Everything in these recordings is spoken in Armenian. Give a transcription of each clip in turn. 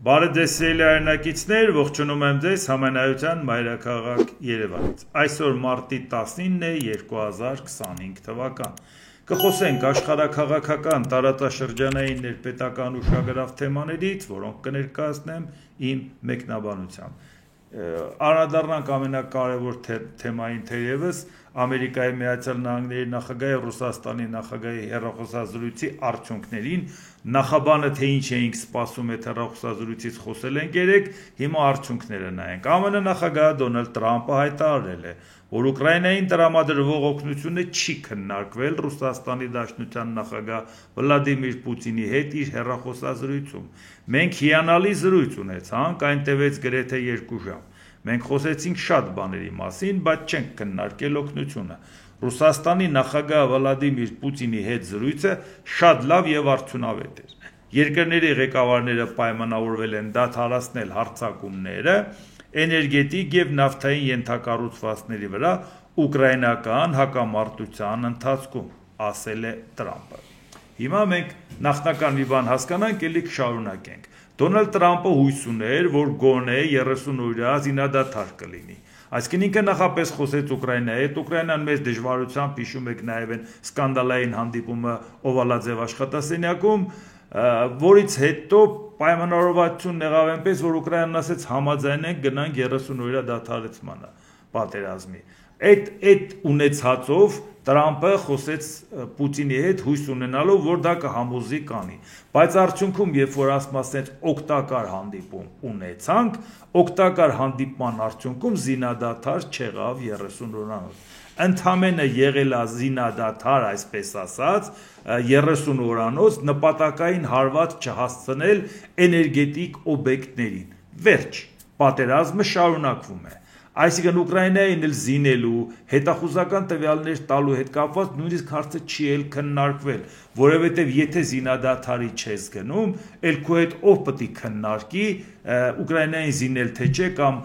Բարեձեզ սիրելի հայրենակիցներ, ողջունում եմ ձեզ Համենայության մայրաքաղաք Երևանից։ Այսօր մարտի 19 է 2025 թվական։ Կխոսենք աշխարհաքաղաքական տարածաշրջանային ներպետական ուշագրավ թեմաներից, որոնք կներկայացնեմ իմ մեկնաբանությամբ։ Անդրադառնանք ամենակարևոր թեմային թերևս Ամերիկայի Միացյալ Նահանգների նախագահի Ռուսաստանի նախագահի հեռախոսազրույցի արդյունքներին, նախաբանը թե ինչ էինք սպասում այդ հեռախոսազրույցից խոսել ենք երեք, հիմա արդյունքները նայենք։ ԱՄՆ նախագահ Դոնալդ Տրամպը հայտարարել է, որ Ուկրաինային տրամադրվող օգնությունը չի քննարկվել Ռուսաստանի Դաշնության նախագահ Վլադիմիր Պուտինի հետ իր հեռախոսազրույցում։ Մենք հիանալի զրույց ունեցանք, այն տևեց գրեթե 2 ժամ։ Մենք խոսեցինք շատ բաների մասին, բայց չենք քննարկել օգնությունը։ Ռուսաստանի նախագահ Վլադիմիր Պուտինի հետ զրույցը շատ լավ եւ արդյունավետ էր։ Երկրների ղեկավարները պայմանավորվել են դադարեցնել հարձակումները էներգետիկ եւ նավթային ենթակառուցվածքների վրա ուկրաինական հակամարտության ընթացքում, ասել է Տրամպը։ Հիմա մենք նախնական մի բան հասկանանք, ելի կշարունակենք։ Դոնալդ Տրամպը հույս ուներ, որ գոնե 30 օրյա զինադադար կլինի։ Այսինքն ինքը նախապես խոսեց Ուկրաինայի հետ, Ուկրաինան մեծ դժվարությամբ հիշում եք նաև այն սկանդալային հանդիպումը Օվալաձև աշխատասենյակում, որից հետո պայմանավորվածություն եղավ այնպես, որ Ուկրաինան ասեց համաձայնենք գնանք 30 օրյա դադարեցմանը պատերազմի։ Այդ ունեցածով Տրամպը խոսեց Պուտինի հետ հույս ունենալով, որ դա կհամոզի կանի։ Բայց արդյունքում, երբ որ ասենց օգտակար հանդիպում ունեցանք, օգտակար հանդիպման արդյունքում զինադադար չեղավ 30 օրանոց։ Ընդամենը եղել է զինադադար, այսպես ասած, 30 օրանոց նպատակային հարված չհասցնել էներգետիկ օբյեկտներին։ Վերջ, պատերազմը շարունակվում է։ Այսինքն Ուկրաինային էլ զինելու, հետախուզական տվյալներ տալու հետ կապված նույնիսկ հարցը չի էլ քննարկվել, որովհետև եթե զինադադարի չես գնում, էլ քո հետ ով պետք է քննարկի Ուկրաինային զինել թե չէ կամ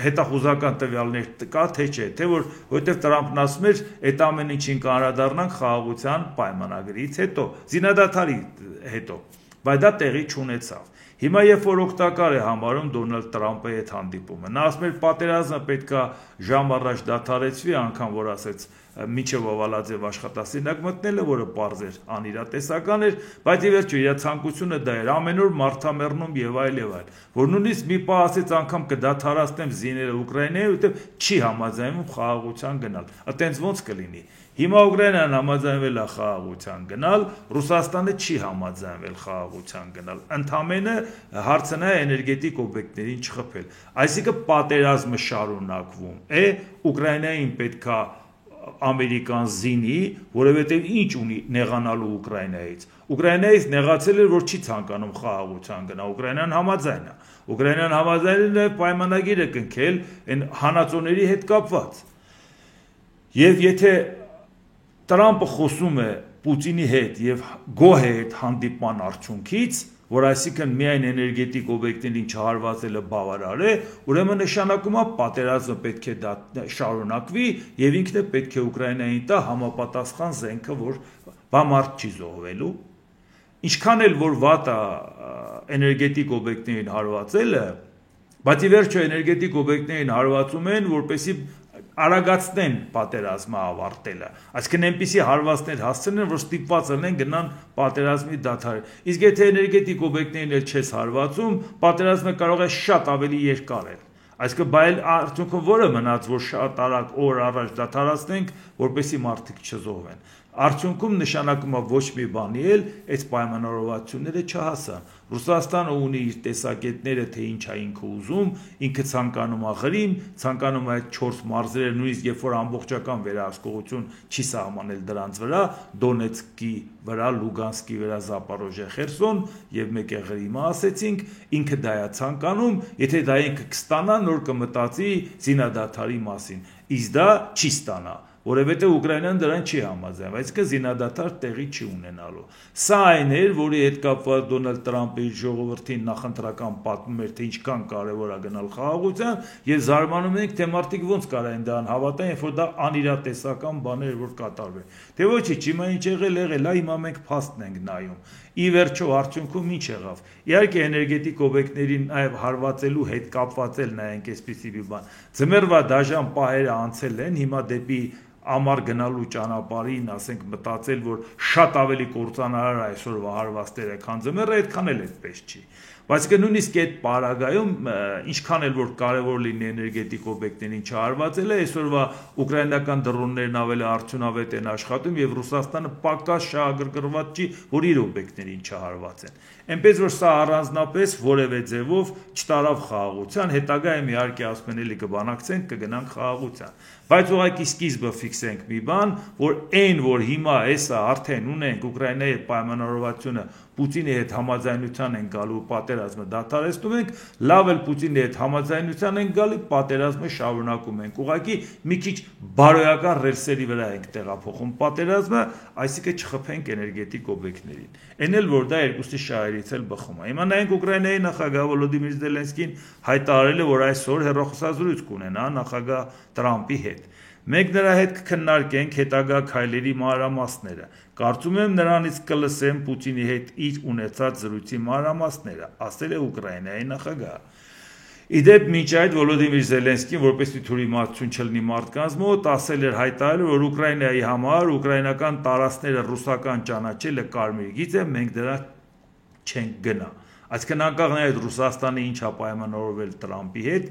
հետախուզական տվյալներ կա թե չէ, թե որովհետև Տրամպն ասում էր, այդ ամեն ինչին կանդրադառնանք խաղաղության պայմանագրից հետո, զինադադարի հետո, բայց դա տեղի չունեցավ։ Հիմա երբ որ օգտակար է համարում Դոնալդ Տրամպի հետ հանդիպումը, նա ասում էր պատերազմը պետքա ժամ առաջ դադարեցվի, անգամ որ ասեց մինչև Օվալաձև աշխատասենյակ մտնելը, որը պարզ էր անիրատեսական էր, բայց ի վերջո իր ցանկությունը դա էր ամեն օր մարդամեռնում եւ այլ, որ նույնիսկ մի պահ ասեց անգամ կդադարացնեմ զիները Ուկրաինայի, որովհետեւ չի համաձայնում խաղաղության գնալ։ Այտենց ոնց կլինի։ Հիմա Ուկրաինան համաձայնվել է խաղաղության գնալ, Ռուսաստանը չի համաձայնվել խաղաղության գնալ։ Ընդամենը հարցն է էներգետիկ օբյեկտներին չխփել։ Այսինքն պատերազմը շարունակվում է, Ուկրաինային պետքա ամերիկան զինի, որովհետև ինչ ունի նեղանալու Ուկրաինայից։ Ուկրաինայից նեղացել էր, որ չի ցանկանում խաղաղության գնա, Ուկրաինան համաձայն է։ Ուկրաինան համաձայնել է պայմանագիրը կնքել այն հանածոների հետ կապված։ Եվ եթե Տրամպը խոսում է Պուտինի հետ եւ գոհ է այդ հանդիպման արդյունքից, որ այսինքն միայն էներգետիկ օբյեկտներին չհարվածելը բավարար է, ուրեմն նշանակում է պատերազմը պետք է դա շարունակվի եւ ինքն է պետք է Ուկրաինային տա համապատասխան զենքը, որ բամարդ չի զոհվելու։ Ինչքան էլ որ վատ է էներգետիկ օբյեկտներին հարվածելը, բայց ի վերջո էներգետիկ օբյեկտներին հարվածում են, որպեսզի արագացնեն պատերազմը ավարտելը։ Այսինքն այնպիսի հարվածներ հասցնեն, որ ստիպված լինեն գնան պատերազմի դադար։ Իսկ եթե էներգետիկ օբյեկտներին էլ չես հարվածում, պատերազմը կարող է շատ ավելի երկար է։ Այսինքն բայել արդյունքում որը մնաց, որ շատ արագ օր առաջ դադարացնենք, որպեսզի մարդիկ չզոհվեն։ Արդյունքում նշանակում է ոչ մի բանի էլ այս պայմանավորվածությունները չհասան։ Ռուսաստանը ունի իր տեսակետները, թե ինչ է ինքը ուզում, ինքը ցանկանում է Ղրիմ, ցանկանում է այդ 4 մարզերը, նույնիսկ երբ որ ամբողջական վերահսկողություն չի սահմանել դրանց վրա, Դոնեցկի վրա, Լուգանսկի վրա, Զապորոժիա, Խերսոն եւ մեկ է Ղրիմը ասեցինք, ինքը դա է ցանկանում, եթե դա ինքը կստանա, նոր կմտածի զինադադարի մասին։ Իսկ դա չի ստանա։ որովհետև Ուկրաինան դրան չի համաձայնվում, այսինքն զինադադար տեղի չի ունենալու։ Սա այն էր, որի հետ կապված Դոնալդ Տրամպը իր ժողովրդին նախընտրական պատմում էր, թե ինչքան կարևոր է գնալ խաղաղության, եւ զարմանում ենք, թե մարդիկ ոնց կարային դրան հավատան, երբ որ դա անիրատեսական բաներ որ կատարվեն։ Թե ոչինչ, հիմա ինչ եղել, հիմա մենք փաստն ենք նայում։ Ի վերջո արդյունքում ինչ եղավ։ Իհարկե էներգետիկ օբյեկտներին նաև հարվածելու հետ կապված էլ նայենք այսպիսի մի բան։ Ձմեռվա դաժան պահերը անցել են, հիմա դեպի ամառ գնալու ճանապարհին, ասենք, մտածել, որ շատ ավելի կործանարար այսօրվա հարվածները, քան ձմեռը, այդքան էլ այդպես չի։ Բայց նույնիսկ այդ պարագայում ինչքան էլ որ կարևոր լինի էներգետիկ օբյեկտներին չհարվածելը, այսօրվա ուկրաինական դրոններն ավելի արդյունավետ են աշխատում եւ Ռուսաստանը պակաս շահագրգռված չի, որ իր օբյեկտներին չհարվածեն։ Այնպես որ սա առանձնապես որևէ ձևով չտարավ խաղաղության, հետագայում իհարկե ասում են էլի կբանակցենք, կգնանք խաղաղության։ Բայց ուղղակի սկիզբը ֆիքսենք մի բան, որ այն որ հիմա էսա արդեն ունենք Ուկրաինայի պայմանավորվածությունը Պուտինի հետ համաձայնության են գալու պատերազմը դադարեցնում ենք, լավ էլ Պուտինի հետ համաձայնության են գալի, պատերազմը շարունակում ենք։ Ուղղակի մի քիչ բարոյական ռելսերի վրա ենք տեղափոխում պատերազմը, այսինքն չխփենք էներգետիկ օբյեկտներին։ Այն էլ որ դա երկուսի շահերից էլ բխում է։ Հիմա նայենք Ուկրաինայի նախագահ Վոլոդիմիր Զելենսկին հայտարարել է, որ այսօր հեռախոսազրույց կունենա նախագահ Տրամպի հետ։ Մենք նրա հետ կքննարկենք հետագա քայլերի մանրամասները։ Կարծում եմ նրանից կլսեմ Պուտինի հետ իր ունեցած զրույցի մանրամասները, ասել է Ուկրաինայի նախագահը։ Իդեպ մինչ այդ Վոլոդիմիր Զելենսկին, որպեսզի թյուրիմացություն չլինի մարդկանց մոտ, ասել էր հայտարարել, որ Ուկրաինայի համար ուկրաինական տարածքները ռուսական ճանաչելը կարմիր գիծ է, մենք դրա չենք գնա։ Այսինքն անկախ նայած Ռուսաստանը ինչ է պայմանավորվել Տրամպի հետ,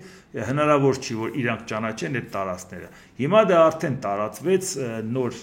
հնարավոր չի, որ իրանք ճանաչեն այդ տարածքները։ Հիմա դա արդեն տարածվեց նոր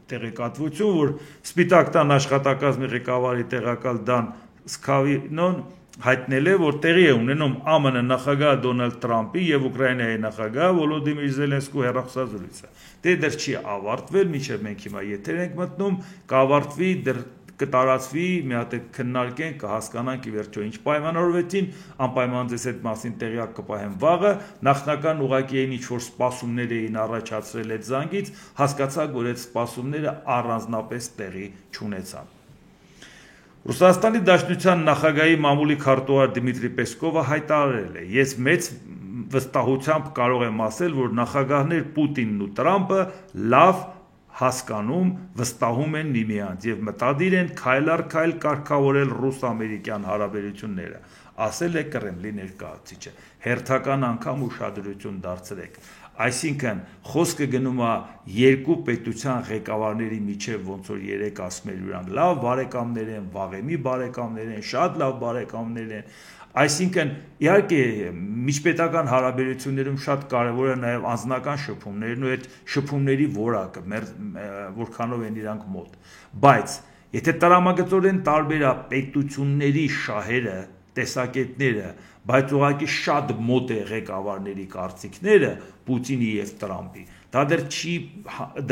տեղեկատվություն, որ Սպիտակ տան աշխատակազմի ղեկավարի տեղակալ Դան Սկավինոն հայտնել է, որ տեղի է ունենում ԱՄՆ նախագահ Դոնալդ Տրամպի եւ Ուկրաինայի նախագահ Վոլոդիմիր Զելենսկու հեռախոսազրույցը։ Դե դեռ չի ավարտվել, մինչեւ մենք հիմա եթեր ենք մտնում, կավարտվի, դեռ կտարածվի, մի հատ քննարկենք, կհասկանանք ի վերջո ինչ պայմանավորվեցին, անպայման ձեզ այդ մասին տեղյակ կպահեմ վաղը, նախնական ուղղակի այն ինչ-որ սպասումներ էին առաջացրել այդ զանգից, հասկացաք, որ այդ սպասումները առանձնապես տեղի չունեցան։ Ռուսաստանի Դաշնության նախագահի մամուլի քարտուղար Դմիտրի Պեսկովը հայտարարել է. Ես մեծ վստահությամբ կարող եմ ասել, որ նախագահներ Պուտինն ու Տրամպը լավ հասկանում, վստահում են միմյանց եւ մտադիր են քայլ առ քայլ կարգավորել ռուս-ամերիկյան հարաբերությունները, ասել է Կրեմլի ներկայացուցիչը։ Հերթական անգամ ուշադրություն դարձրեք։ Այսինքն խոսքը գնում է երկու պետության ղեկավարների միջև, ոնց որ երեք ասում էր իրանք, լավ բարեկամներ են, վաղեմի բարեկամներ են, շատ լավ բարեկամներ են։ Այսինքն իհարկե միջպետական հարաբերություններում շատ կարևոր է նաև անձնական շփումներն ու այդ շփումների որակը, որքանով են իրանք մոտ։ Բայց եթե տրամագծորեն տարբեր է պետությունների շահերը, տեսակետները, բայց ուղղակի շատ մոտ է ղեկավարների կարծիքները Պուտինի եւ Տրամպի, դա դեռ չի,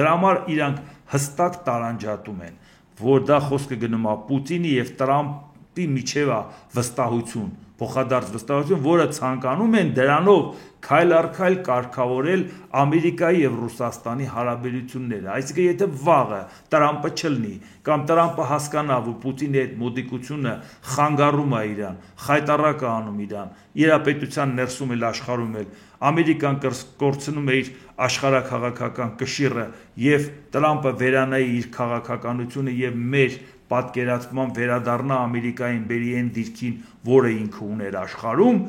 դրա համար իրանք հստակ տարանջատում են, որ դա խոսքը գնում է Պուտինի եւ Տրամպի միջև է վստահություն, փոխադարձ վստահություն, որը ցանկանում են դրանով քայլ առ քայլ կարգավորել Ամերիկայի եւ Ռուսաստանի հարաբերությունները։ Այսինքն եթե վաղը Տրամպը չլինի կամ Տրամպը հասկանա, որ Պուտինի այդ մոդիկությունը խանգարում է իրան, խայտառակ է անում իրան, իր պետության ներսում էլ աշխարհում էլ Ամերիկան կորցնում է իր աշխարհաքաղաքական կշիռը եւ Տրամպը վերանայի իր քաղաքականությունը եւ մեր պատկերացման վերադառնա Ամերիկային բերի այն դիրքին, որը ինքը ուներ աշխարհում,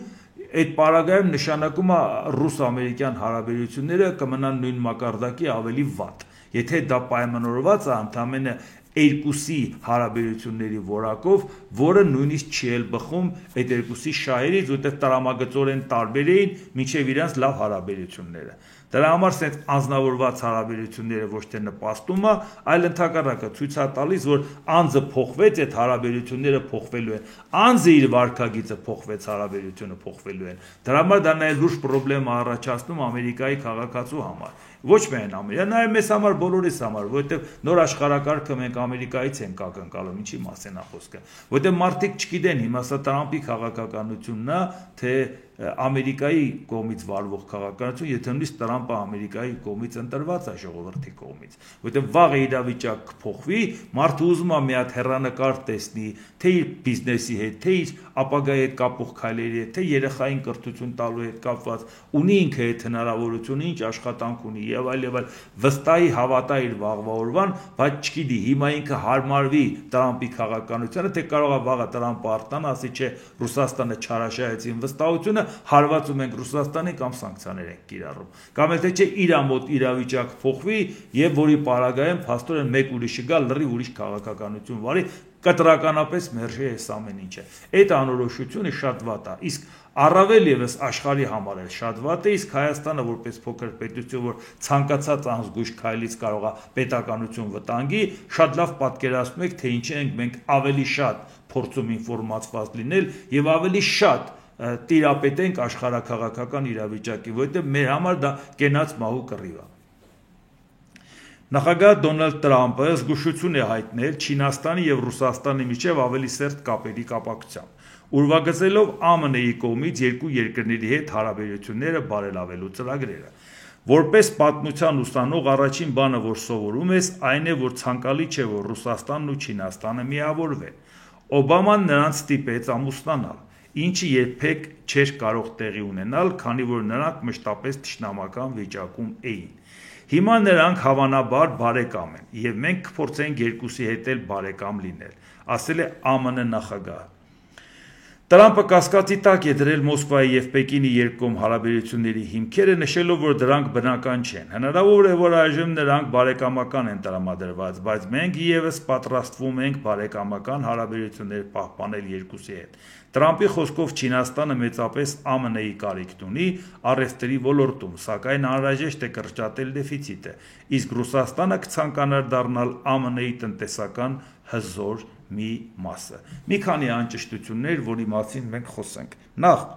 այդ պարագայում նշանակում է ռուս-ամերիկյան հարաբերությունները կմնան նույն մակարդակի ավելի վատ։ Եթե դա պայմանավորված է ընդամենը երկուսի հարաբերությունների որակով, որը նույնիսկ չի էլ բխում այդ երկուսի շահերից, որտեղ տրամագծորեն տարբեր էին մինչև իրանց լավ հարաբերությունները։ Դրա համար սենց անձնավորված հարաբերությունները ոչ թե նպաստում է, այլ ընդհակառակը ցույց է տալիս, որ անձը փոխվեց, այդ հարաբերությունները փոխվելու են։ Անձը իր վարքագիծը փոխվեց, հարաբերությունը փոխվելու են։ Դրա համար դա նաև լուրջ խնդրեմ առաջացնում Ամերիկայի քաղաքացու համար։ Ոչ միայն Ամերիկա, նաև մեզ համար բոլորիս համար, որովհետև նոր աշխարհակարգը մենք Ամերիկայից ենք ակնկալում, ինչի մասին է խոսքը։ Որովհետև մարդիկ չգիտեն հիմա սա Տրամպի քաղաքականությունն է, թե Ամերիկայի կողմից վարվող քաղաքականություն, եթե նույնիսկ Տրամպը Ամերիկայի կողմից ընտրված է ժողովրդի կողմից, որտեղ վաղ իրավիճակ կփոխվի, մարդը ուզում է մի հատ հեռանկար տեսնի, թե իր բիզնեսի հետ, թե իր ապագայի հետ կապող քայլերի հետ, թե երեխային կրթություն տալու հետ կապված, ունի ինքը այդ հնարավորությունը, ինչ աշխատանք ունի եւ այլ, վստահի հավատա իր վաղվա օրվան, բայց չգիտի, հիմա ինքը հարմարվի Տրամպի քաղաքականությանը, թե կարող է վաղը Տրամպը արտանա, ասի չէ, Ռուսաստանը չարաշահեցին վստահությունը, հարվածում ենք Ռուսաստանին կամ սանկցիաներ ենք կիրառում։ Կամ էլ թե չէ իր մոտ իրավիճակ փոխվի եւ որի պարագայում փաստորեն մեկ ուրիշը գա լրի ուրիշ քաղաքականություն վարի, կտրականապես մերժի այս ամեն ինչը։ Այդ անորոշությունը շատ վատ է, իսկ առավել եւս աշխարհի համար էլ շատ վատ է, իսկ Հայաստանը որպես փոքր պետություն, որ ցանկացած անզգույշ քայլից կարող է պետականություն վտանգի, շատ լավ պատկերացնում եք, թե ինչի ենք մենք ավելի շատ փորձում ինֆորմացված լինել եւ ավելի շատ տիրապետենք աշխարհաքաղաքական իրավիճակի, որովհետեւ մեր համար դա կենաց մահու կռիվ է։ Նախագահ Դոնալդ Տրամպը զգուշություն է հայտնել Չինաստանի եւ Ռուսաստանի միջև ավելի սերտ կապերի կապակցությամբ, ուրվագծելով ԱՄՆ-ի կողմից երկու երկրների հետ հարաբերությունները բարելավելու ծրագրերը։ Որպես պատմության ուսանող առաջին բանը, որ սովորում ես, այն է, որ ցանկալի չէ, որ Ռուսաստանն ու Չինաստանը միավորվեն։ Օբաման նրանց ստիպեց ամուսնանալ, ինչը երբեք չէր կարող տեղի ունենալ, քանի որ նրանք մշտապես թշնամական վիճակում էին։ Հիմա նրանք հավանաբար բարեկամ են, եւ մենք կփորձենք երկուսի հետ էլ բարեկամ լինել, ասել է ԱՄՆ նախագահը։ Տրամպը կասկածի տակ է դրել Մոսկվայի եւ Պեկինի երկկողմ հարաբերությունների հիմքերը, նշելով, որ դրանք բնական չեն։ Հնարավոր է, որ այժմ նրանք բարեկամական են տրամադրված, բայց մենք եւս պատրաստվում ենք բարեկամական հարաբերություններ պահպանել երկուսի հետ։ Տրամպի խոսքով Չինաստանը մեծապես ԱՄՆ-ի կարիքն ունի առևտրի ոլորտում, սակայն անհրաժեշտ է կրճատել դեֆիցիտը, իսկ Ռուսաստանը կցանկանար դառնալ ԱՄՆ-ի տնտեսական հզոր մի մասը։ Մի քանի անճշտություններ, որի մասին մենք խոսենք։ Նախ,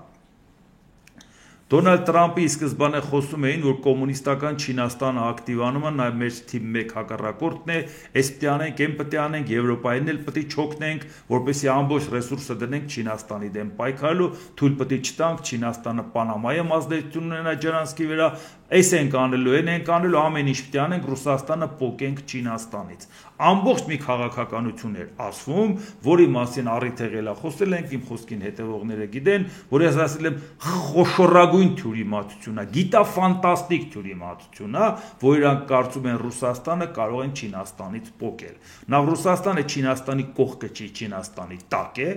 Դոնալդ Տրամպի սկզբանե խոսում էին, որ կոմունիստական Չինաստանը ակտիվանումը նաև մեր թիմ 1 հակառակորդն է, այս պետք է անենք, այն պետք է անենք, Եվրոպային էլ պետք է չօգնենք, որպեսզի ամբողջ ռեսուրսը դնենք Չինաստանի դեմ պայքարելու, թույլ պետք է չտանք Չինաստանը Պանամայում ազդեցություն ունենա ջրանցքի վրա, այս ենք անելու, այն ենք անելու, ամեն ինչ պետք է անենք, Ռուսաստանը պոկենք Չինաստանից։ Ամբողջ մի քաղաքականություն էր ասվում, որի մասին առիթ եղել է խոսել ենք, իմ խոսքին հետևողները գիտեն, որ ես ասել եմ խոշորագույն թյուրիմացություն է, գիտաֆանտաստիկ թյուրիմացություն է, որ իրանք կարծում են Ռուսաստանը կարող են Չինաստանից պոկել։ Նախ Ռուսաստանը Չինաստանի կողքը չի, Չինաստանի տակ է,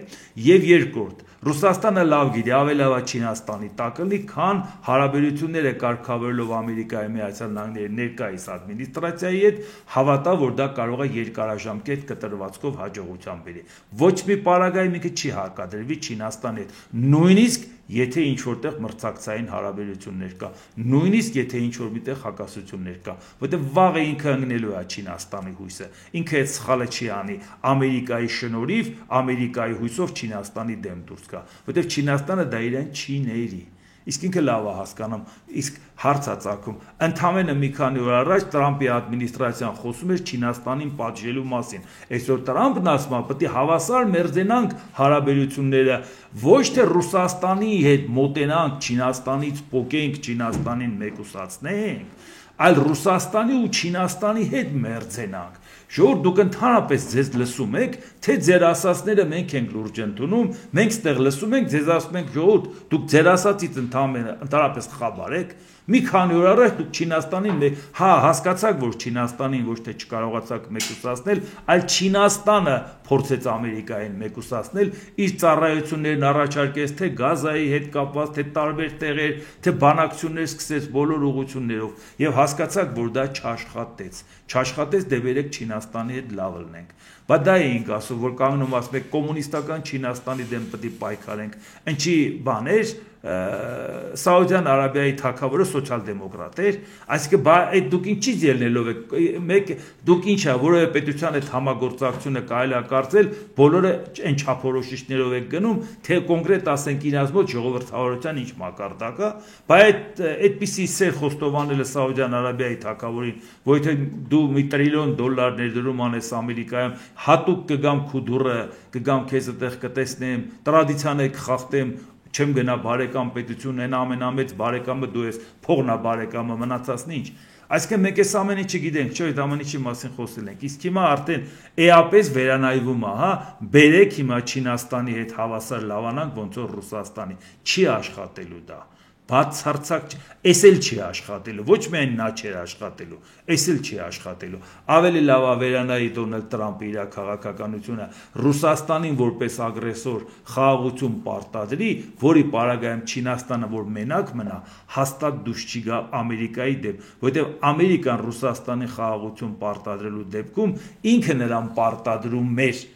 եւ երկրորդ, Ռուսաստանը լավ գիտի, ավելի լավ է Չինաստանի տակը լի, քան հարաբերությունները կարգավորելով Ամերիկայի Միացյալ Նահանգների ներկայիս ադմինիստրացիայի հետ, հավատա, որ դա կարող է երկարաժամկետ կտրվածքով հաջողության բերի։ Ոչ մի պարագայում ինքը չի հարկադրվի Չինաստանի հետ, նույնիսկ եթե ինչ որտեղ մրցակցային հարաբերություններ կա, նույնիսկ եթե ինչ որ միտեղ հակասություններ կա, որտեղ վաղը ինքը ընկնելու է Չինաստանի հույսը, ինքը այդ սխալը չի անի Ամերիկայի շնորհիվ, Ամերիկայի հույսով Չինաստանի դեմ դուրս գա, որտեղ Չինաստանը դա իրեն չի ների։ Իսկ ինքը լավ է հասկանում, իսկ հարց է ծագում, ընդամենը մի քանի օր առաջ Տրամպի ադմինիստրացիան խոսում էր Չինաստանին պատժելու մասին։ Այսօր Տրամպն ասում է, պետք է հավասար մերձենանք հարաբերությունները, ոչ թե Ռուսաստանի հետ մոտենանք, Չինաստանից պոկենք, Չինաստանին մեկուսացնենք, այլ Ռուսաստանի ու Չինաստանի հետ մերձենանք։ Ժողովուրդ, դուք ընդհանրապես ձեզ լսում եք, թե ձեր ասածները մենք ենք լուրջ ընդունում, մենք ստեղ լսում ենք, ձեզ ասում ենք ժողովուրդ, դուք ձեր ասածից ընդհանրապես խաբար եք։ Մի քանի օր առաջ դուք Չինաստանին հասկացաք, որ Չինաստանին ոչ թե չկարողացաք մեկուսացնել, այլ Չինաստանը փորձեց Ամերիկային մեկուսացնել, իր ծառայություններն առաջարկեց թե Գազայի հետ կապված, թե տարբեր տեղեր, թե բանակցություններ սկսեց բոլոր ուղղություններով եւ հասկացաք, որ դա չաշխատեց։ Չաշխատեց, դե վերեք Չինաստանի հետ լավ լինենք։ Բայց դա էինք ասում, որ կանգնում ասում եք կոմունիստական Չինաստանի դեմ պետք է պայքարենք։ Ինչի բան էր, Սաուդյան Արաբիայի թագավորը սոցիալ-դեմոկրատ էր, այսինքն այդ դուք ինչից ելնելով եք, դուք ինչ է, որովհետեւ պետության հետ համագործակցությունը կարելի է կարծել, բոլորը այն չափորոշիչներով եք գնում, թե կոնկրետ ասենք իրաց մոտ ժողովրդավարության ինչ մակարդակ է, բայց այդպիսի սեր խոստովանելը Սաուդյան Արաբիայի թագավորին, որ եթե դու մի $1 տրիլիոն ներդրում անես Ամերիկայում, հատուկ կգամ քու դուրը, կգամ քեզ այդտեղ կտեսնեմ, տրադիցիաներ կխախտեմ, չեմ գնա բարեկամ պետություն, այն ամենամեծ բարեկամը դու ես, փողն է բարեկամը, մնացածն ինչ։ Այսինքն մենք այս ամեն ինչը գիտենք, չէ՞, այդ ամեն ինչի մասին խոսել ենք։ Իսկ հիմա արդեն էապես վերանայվում է, հա, բերեք հիմա Չինաստանի հետ հավասար լավանանք, ոնց որ Ռուսաստանի։ Չի աշխատելու դա։ Բացարձակ, էս էլ չի աշխատելու, ոչ միայն նա չէր աշխատելու, էս էլ չի աշխատելու։ Ավելի լավ է վերանայի Դոնալդ Տրամպը իր քաղաքականությունը Ռուսաստանին որպես ագրեսոր խաղաղություն պարտադրի, որի պարագայում Չինաստանը որ մենակ մնա, հաստատ դուրս չի գա Ամերիկայի դեմ, որովհետև Ամերիկան Ռուսաստանի խաղաղություն պարտադրելու դեպքում ինքը նրան պարտադրում էր,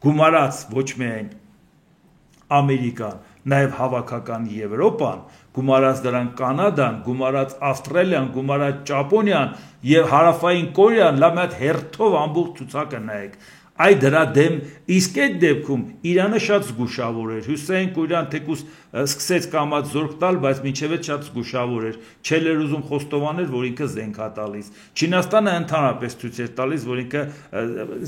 գումարած ոչ միայն Ամերիկան, նաև հավաքական Եվրոպան, գումարած դրան Կանադան, գումարած Ավստրալիան, գումարած Ճապոնիան եւ Հարավային Կորեան, լավ մի հատ հերթով ամբողջ ցուցակը նայեք։ Այ դրա դեմ իսկ այդ դեպքում Իրանը շատ զգուշավոր էր։ Հուսեին Կորեան թեկուզ սկսեց կամած զորք տալ, բայց մինչև այդ շատ զգուշավոր էր։ Չէր էր ուզում խոստովանել, որ ինքը զենք է տալիս։ Չինաստանը ընդհանրապես ցույց էր տալիս, որ ինքը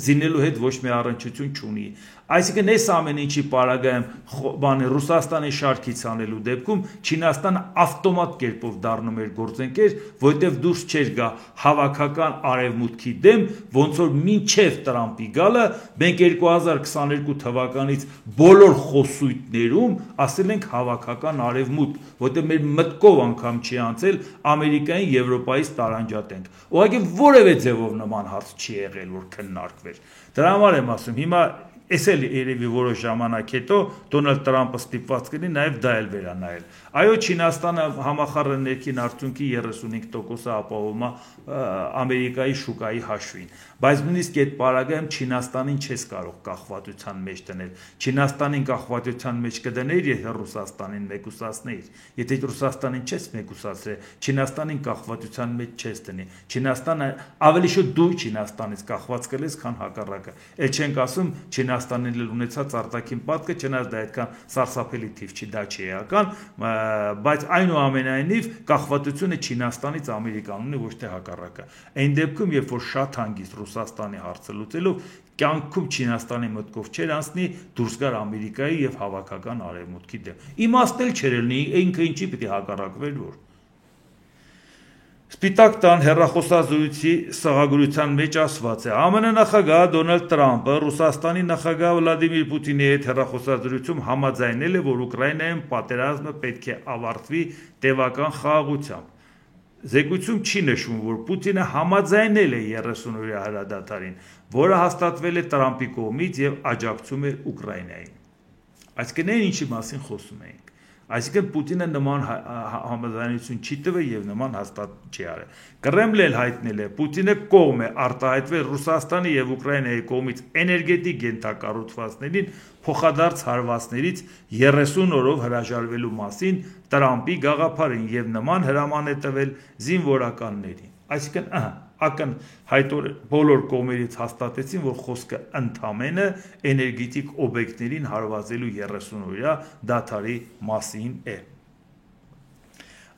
զինելու հետ ոչ մի առնչություն չունի։ Այսինքն այս ամեն ինչի պարագայում Ռուսաստանի շարքից անելու դեպքում Չինաստանը ավտոմատ կերպով դառնում էր գործընկեր, որտեղ դուրս չէր գա հավաքական արևմուտքի դեմ, ոնց որ մինչև Տրամպի գալը մենք 2022 թվականից բոլոր խոսույթներում ասել ենք հավաքական արևմուտք, որտեղ մեր մտքով անգամ չի անցել Ամերիկային, Եվրոպայից տարանջատենք։ Ուղղակի որևէ ձևով նման հարց չի եղել, որ քննարկվեր։ Դրա համար եմ ասում, հիմա Էս էլ երևի որոշ ժամանակ հետո Դոնալդ Տրամպը ստիպված կլինի նաև դա էլ վերանայել։ Այո, Չինաստանը համախառն ներքին արդյունքի 35% ապահովում է Ամերիկայի շուկայի հաշվին, բայց նույնիսկ այդ պարագայում Չինաստանին չես կարող կախվածության մեջ դնել։ Չինաստանին կախվածության մեջ կդներ, եթե Ռուսաստանին մեկուսացնեիր։ Եթե Ռուսաստանին չես մեկուսացրել, Չինաստանին կախվածության մեջ չես դնի։ Չինաստանը ավելի շուտ դու Չինաստանից կախված կլես, քան հակառակը։ Էլ չենք ասում Չինաստանին ունեցած արտաքին պատկը, չնայած դա այդքան սարսափելի թիվ չի, դա չի էական, բայց այնուամենայնիվ կախվածությունը Չինաստանից Ամերիկան ունի, ոչ թե հակառակը։ Այն դեպքում, երբ որ շատ հանգիստ Ռուսաստանի հարցը լուծելով, կյանքում Չինաստանի մտքով չէր անցնի դուրս գար Ամերիկայի եւ հավաքական արևմուտքի դեմ։ Իմաստել չէր լինի, ինքը ինչի պիտի հակառակվեր որ։ Սպիտակ տան հեռախոսազրույցի սղագրության մեջ ասված է. ԱՄՆ նախագահ Դոնալդ Տրամպը Ռուսաստանի նախագահ Վլադիմիր Պուտինի հետ հեռախոսազրույցում համաձայնել է, որ Ուկրաինայում պատերազմը պետք է ավարտվի տևական խաղաղությամբ։ Զեկույցում չի նշվում, որ Պուտինը համաձայնել է 30-օրյա հրադադարին, որը հաստատվել է Տրամպի կողմից եւ աջակցում է Ուկրաինային։ Այսինքն այն ինչի մասին խոսում ենք։ Այսինքն Պուտինը նման համաձայնություն չի տվել եւ նման հաստատ չի արել։ Կրեմլը հայտնել է, Պուտինը կողմ է արտահայտվել Ռուսաստանի եւ Ուկրաինայի կողմից էներգետիկ ենթակառուցվածքներին փոխադարձ հարվածներից 30 օրով հրաժարվելու մասին Տրամպի գաղափարին եւ նման հրաման է տվել զինվորականներին։ Այսինքն բոլոր կողմերից հաստատեցին, որ խոսքը ընդամենը էներգետիկ օբյեկտներին հարվածելու 30-օրյա դադարի մասին է։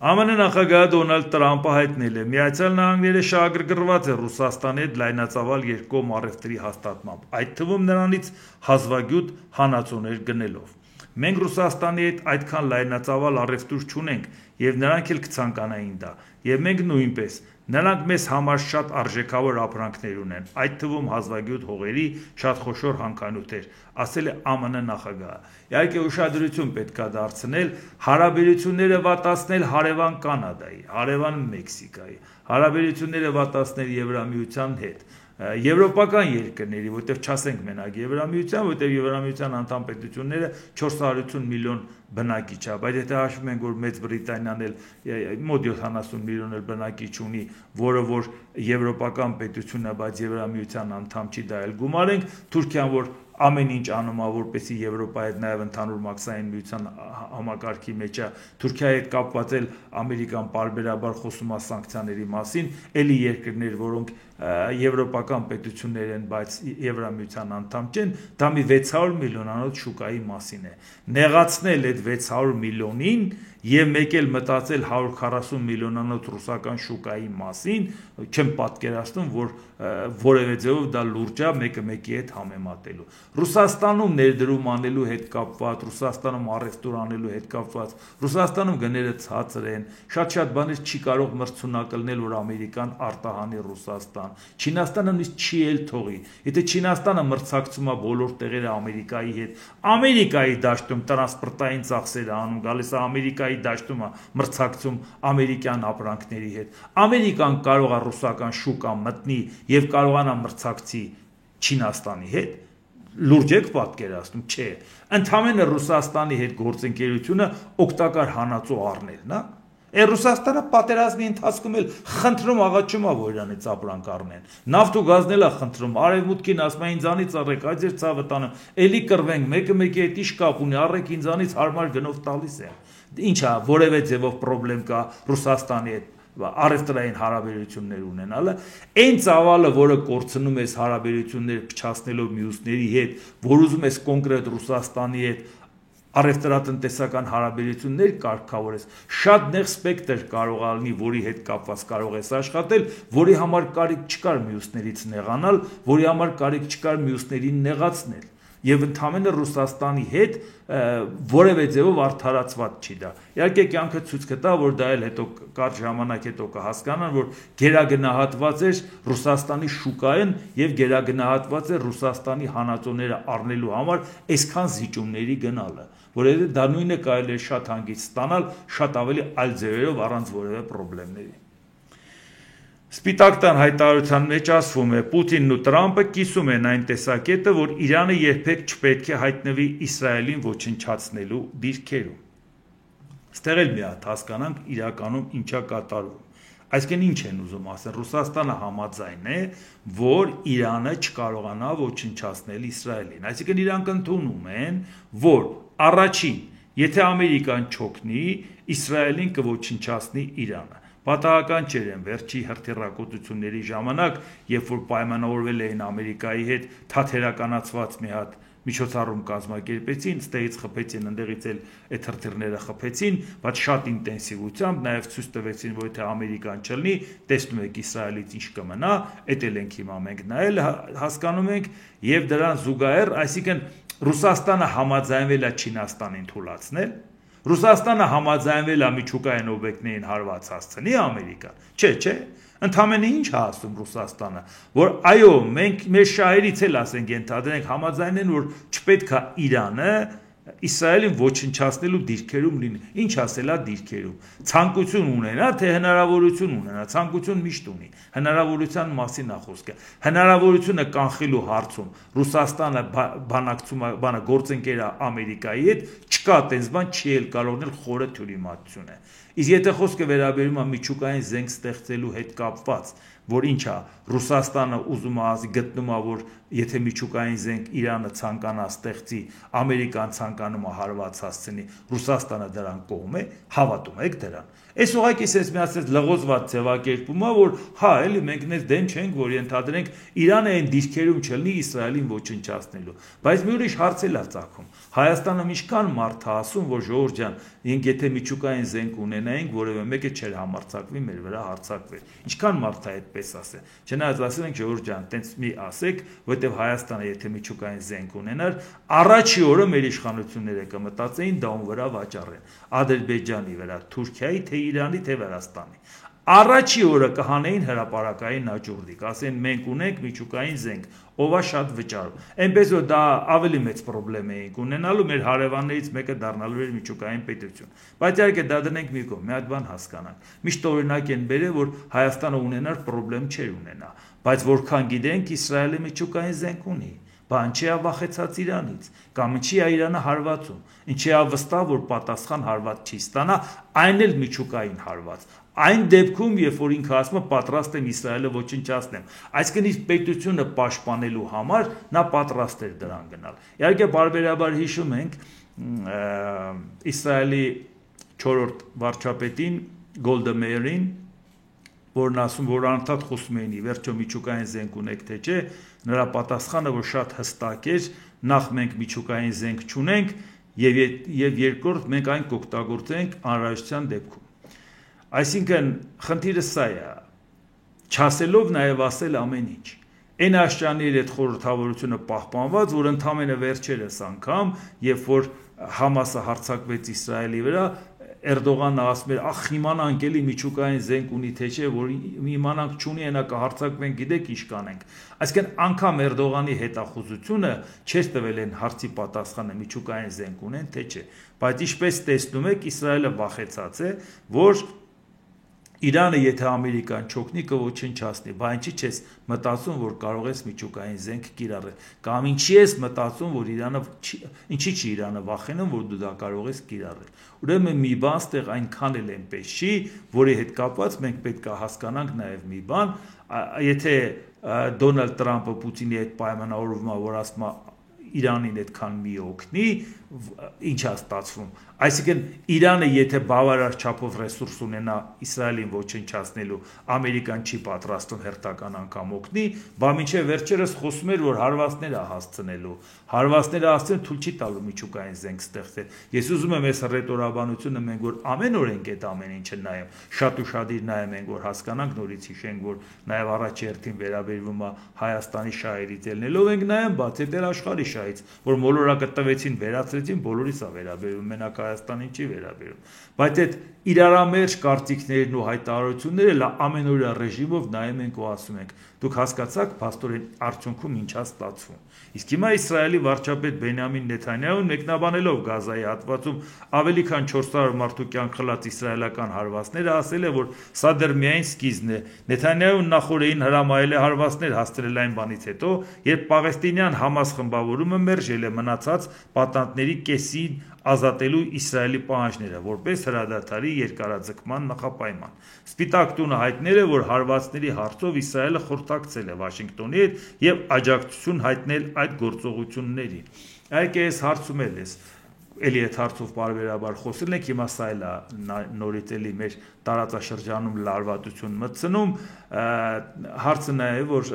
ԱՄՆ նախագահ Դոնալդ Տրամպը հայտնել է, Միացյալ Նահանգները շահագրգռված է Ռուսաստանի հետ լայնածավալ երկկողմ առևտրի հաստատմամբ, այդ թվում նրանից հազվագյուտ հանածոներ գնելով։ Մենք Ռուսաստանի հետ այդքան լայնածավալ առևտուր չունենք, եւ նրանք էլ կցանկանային դա, եւ մենք նույնպես։ Նրանք մեզ համար շատ արժեքավոր ապրանքներ ունեն, այդ թվում հազվագյուտ հողերի շատ խոշոր հանքանյութեր, ասել է ԱՄՆ նախագահը։ Իհարկե ուշադրություն պետք է դարձնել հարաբերությունները վատացնել հարևան Կանադայի, հարևան Մեքսիկայի, հարաբերությունները վատացնել Եվրամիության հետ, եվրոպական երկրների, որտեղ չասենք մենակ Եվրամիության, որտեղ Եվրամիության անդամ պետությունները 450 միլիոն բնակիչ է, բայց եթե հաշվում ենք, որ Մեծ Բրիտանիան էլ մոտ 70 միլիոն էլ բնակիչ ունի, որը որ եվրոպական պետություն է, բայց Եվրամիության անդամ չի, դա էլ գումարենք, Թուրքիան, որ ամեն ինչ անում է, որպեսզի Եվրոպայի հետ նաև ընդհանուր մաքսային միության համակարգի մեջ է, Թուրքիայի հետ կապված էլ Ամերիկան պարբերաբար խոսում է սանկցիաների մասին, էլի երկրներ, որոնք եվրոպական պետություններ են, բայց Եվրամիության անդամ չեն, դա մի 600 միլիոնանոց շուկայի մասին է։ Նեղացնել այդ 600 միլիոնին եւ մեկ էլ մտածել 140 միլիոնանոց ռուսական շուկայի մասին, չեմ պատկերացնում, որ որևէ ձևով դա լուրջ է մեկը մեկի հետ համեմատելու։ Ռուսաստանում ներդրում անելու հետ կապված, Ռուսաստանում առևտուր անելու չցնելու հետ կապված, Ռուսաստանում գները ցածր են, շատ բաներ չի կարող մրցունակլնել, որ Ամերիկան արտահանի Ռուսաստան, Չինաստանը նույնիսկ չի էլ թողի, եթե Չինաստանը մրցակցում է բոլոր տեղերը Ամերիկայի հետ, Ամերիկայի դաշտում տրանսպորտային ծախսեր անում, գալիս է Ամերիկայի դաշտում է մրցակցում ամերիկյան ապրանքների հետ, Ամերիկան կարող է ռուսական շուկա մտնի եւ կարողանա մրցակցի Չինաստանի հետ, լուրջ եք պատկերացնում, չէ, ընդհանրապես Ռուսաստանի հետ գործընկերությունը օգտակար հանածո առնելն է, Ռուսաստանը պատերազմի ընթացքում էլ խնդրում աղաչում է, որ իրանից ապրանք առնեն, նավթ ու գազն էլ է խնդրում, արևմուտքին ասում է ինձանից առեք, այդ ձեր ցավը տանը, էլի կռվենք, մեկը մեկի հետ ի շկաֆ ունի, առեք ինձանից հարմար գնով տալիս եմ, ինչա, որևէ ձևով խնդրեմ կա Ռուսաստանի հետ առևտրային հարաբերություններ ունենալը, այն ծավալը, որը կորցնում ես հարաբերություններ փչացնելով մյուսների հետ, որ ուզում ես կոնկրետ Ռուսաստանի հետ առևտրատնտեսական հարաբերություններ կարգավորես, շատ նեղ սպեկտր կարող է լինի, որի հետ կապված կարող ես աշխատել, որի համար կարիք չկար մյուսներից նեղանալ, որի համար կարիք չկար մյուսներին նեղացնել Եվ ընդհանրապես Ռուսաստանի հետ որևէ ձևով արդարացված չի դա։ Իհարկե կյանքը ցույց կտա, որ դա էլ հետո կարճ ժամանակ հետո կհասկանան, որ գերագնահատված էր Ռուսաստանի շուկային եւ գերագնահատված է Ռուսաստանի հանածոները առնելու համար այսքան զիջումների գնալը, որովհետեւ դա նույնը կարելի է շատ հանգիստ ստանալ, շատ ավելի այլ ձևերով առանց որևէ խնդիրների։ Սպիտակ տան հայտարարության մեջ ասվում է Պուտինն ու Տրամպը կիսում են այն տեսակետը, որ Իրանը երբեք չպետք է հայտնվի Իսրայելին ոչնչացնելու դիրքերում։ Ստեղ էլ մի հատ հասկանանք իրականում ինչա կատարվում։ Այսինքն ինչ են ուզում ասել, Ռուսաստանը համաձայն է, որ Իրանը չկարողանա ոչնչացնել Իսրայելին։ Այսինքն իրանք ընդունում են, որ առաջին, եթե Ամերիկան չօգնի, Իսրայելին կոչնչացնի Իրանը։ Պատահական չէր են վերջի հրթիռակոծությունների ժամանակ, երբ որ պայմանավորվել էին Ամերիկայի հետ թաթերականացված մի հատ միջոցառում կազմակերպեցին, ստեղից խփեցին, ընդեղից էլ այդ հրթիռները խփեցին, բայց շատ ինտենսիվությամբ, նաև ցույց տվեցին, որ եթե Ամերիկան չլինի, տեսնում եք Իսրայելից ինչ կմնա, այդ էլ ենք հիմա մենք նայել, հասկանում ենք, եւ դրան զուգահեռ, այսինքն Ռուսաստանը համաձայնվել է Չինաստանին թույլատրել Ռուսաստանը համաձայնվել է միջուկային օբյեկտներին հարված հասցնի Ամերիկան, չէ, ընդհանրապես ինչ է ասում Ռուսաստանը, որ այո, մենք մեր շահերից էլ ասենք ենթադրենք համաձայնեն, որ չպետք է Իրանը Իսրայելին ոչնչացնելու դիրքերում լինի, ինչ ասելա դիրքերում, ցանկություն ունենա, թե հնարավորություն ունենա, ցանկություն միշտ ունի, հնարավորության մասին է խոսքը, հնարավորությունը կանխելու հարցում Ռուսաստանը բանակցում գործընկեր է Ամերիկայի հետ, չկա այդպես բան, չի էլ կարող լինել խորը թյուրիմացություն է, իսկ եթե խոսքը վերաբերում է միջուկային զենք ստեղծելու հետ կապված, որ ինչա Ռուսաստանը ուզում է ասի գտնում է որ եթե միջուկային զենք Իրանը ցանկանա ստեղծի Ամերիկան ցանկանում է հարված հասցնի Ռուսաստանը դրան կողմ է հավատում եք դրան այս ուղղակի ասես միացած լղոզված ձևակերպում է որ հա էլի մենք նես դեմ չենք որ ենթադրենք Իրանը այն դիրքերում չլինի Իսրայելին ոչնչացնելու բայց մի ուրիշ հարց էլ է ծագում Հայաստանը ինչքան մարդ է ասում որ ժողովուրդ ջան մենք եթե միջուկային զենք ունենայինք որևէ մեկը չէր համարձակվի մեր վրա հարձակվել ինչքան մարդ է այդպես ասել չնայած ասել ենք ժողովուրդ ջան տենց մի ասեք որտեվ Հայաստանը եթե միջուկային զենք ունենար առաջի օրը մեր իշխանությունները կմտածեին դա ում վրա վաճառեն Ադրբեջանի վրա Թուրքիայի թե Իրանի թե Վրաստանի Առաջի օրը կհանեին հրապարակային աճուրդիկ, ասեն մենք ունենք միջուկային զենք, ով է շատ վճարում։ Այնպես որ դա ավելի մեծ խնդրեմ էինք ունենալու մեր հարևաններից մեկը դառնալու էր միջուկային պետություն։ Բայց իհարկե դա դնենք մի կողմ, մի հատ բան հասկանանք։ Միշտ օրինակ են բերել, որ Հայաստանը ունենար խնդրեմ չէր ունենա, բայց որքան գիտենք Իսրայելը միջուկային զենք ունի։ Բան չի ավախեցած Իրանից, կամ ինչի է Իրանը հարվածում, ինչի է վստահ, որ պատասխան հարված չի ստանա, այն էլ միջուկային հարված։ Այն դեպքում, երբ որ ինքը ասում է պատրաստ եմ Իսրայելը ոչնչացնեմ, այսինքն իր պետությունը պաշտպանելու համար նա պատրաստ էր դրան գնալ։ Իհարկե բարբերաբար հիշում ենք Իսրայելի 4-րդ վարչապետին Գոլդա Մեյերին, որն ասում որ անդադ խոսում էին ի վերջո միջուկային զենք ունեք թե չէ, նրա պատասխանը որ շատ հստակ էր, նախ մենք միջուկային զենք չունենք եւ երկրորդ մենք այն կօգտագործենք անհրաժեշտության դեպքում։ Այսինքն խնդիրը սա է, չասելով նաև ասել ամեն ինչ։ Այն աշճանի հետ խորհրդավորությունը պահպանված, որ ընդամենը վերջերս անգամ, երբ որ Համասը հարձակվեց Իսրայելի վրա, Էրդողանը ասում էր, ախ իմանանք էլի միջուկային զենք ունի թե չէ, որ իմանանք չունի, այնա կհարձակվենք, գիտեք ինչ կանենք։ Այսինքն անգամ Էրդողանի հետախուզությունը չէր տվել են հարցի պատասխանը միջուկային զենք ունեն թե չէ, բայց ինչպես տեսնում եք, Իսրայելը վախեցած է, որ Իրանը եթե Ամերիկան չօգնի կոչնչացնի, բայց ինչի՞ չես մտածում, որ կարող ես միջուկային զենք կիրառել, կամ ինչի՞ ես մտածում, որ ինչի՞ չի Իրանը վախենում, որ դու դա կարող ես կիրառել։ Ուրեմն մի բան ստեղ այնքան էլ այնպես չի, որի հետ կապված մենք պետք է հասկանանք նաև մի բան, եթե Դոնալդ Տրամպը Պուտինի հետ պայմանավորվում է, որ ասում է Իրանին այդքան մի օգնի, ինչ է ստացվում։ Այսինքն Իրանը եթե բավարար չափով ռեսուրս ունենա Իսրայելին ոչնչացնելու, Ամերիկան չի պատրաստվում հերթական անգամ օգնի, բա մինչև վերջերս խոսում էր, որ հարվածներ է հասցնելու։ Հարվածները հասցնել թույլ չի տալու միջուկային զենք ստեղծել։ Ես ուզում եմ այս ռետորաբանությունը մենք որ ամեն օր ենք այդ ամեն ինչը նայում, շատ ուշադիր նայում ենք, որ հասկանանք, նորից հիշենք, որ նաև առաջի հերթին վերաբերվում է Հայաստանի շահերից ելնելով ենք նայում, բաց այդ աշխարհի շահից, որ մոլորակը տվեցին, վերացրեցին, բոլորիս է վերաբերում, մենակ Հայաստանին չի վերաբերում, բայց այդ իրարամերժ կարծիքներն ու հայտարարությունները լա ամենօրյա ռեժիմով նայում ենք ու ասում ենք, դուք հասկացաք, փաստորեն արդյունքում ինչա ստացվում։ Իսկ հիմա Իսրայելի վարչապետ Բենյամին Նեթանյահուն մեկնաբանելով Գազայի հատվածում ավելի քան 400 մարդու կյանք խլած իսրայելական հարվածները ասել է, որ սա դեռ միայն սկիզբն է։ Նեթանյահուն նախորդին հրամայել է հարվածներ հասցնել այն բանից հետո, երբ պաղեստինյան Համաս խմբավորումը մերժել է մնացած պատանդների կեսին ազատելու Իսրայելի պահանջները, որպես հրադադարի երկարաձգման նախապայման։ Սպիտակ տունը հայտնել է, որ հարվածների հարցով Իսրայելը խորհրդակցել է Վաշինգտոնի հետ եւ աջակցություն հայտնել այդ գործողություններին։ Այլ այս հարցում էլ էլի այդ հարցով բարբերաբար խոսել ենք, հիմա սա էլ է նորից էլի մեր տարածաշրջանում լարվածություն մտցնում, հարցը նա է, որ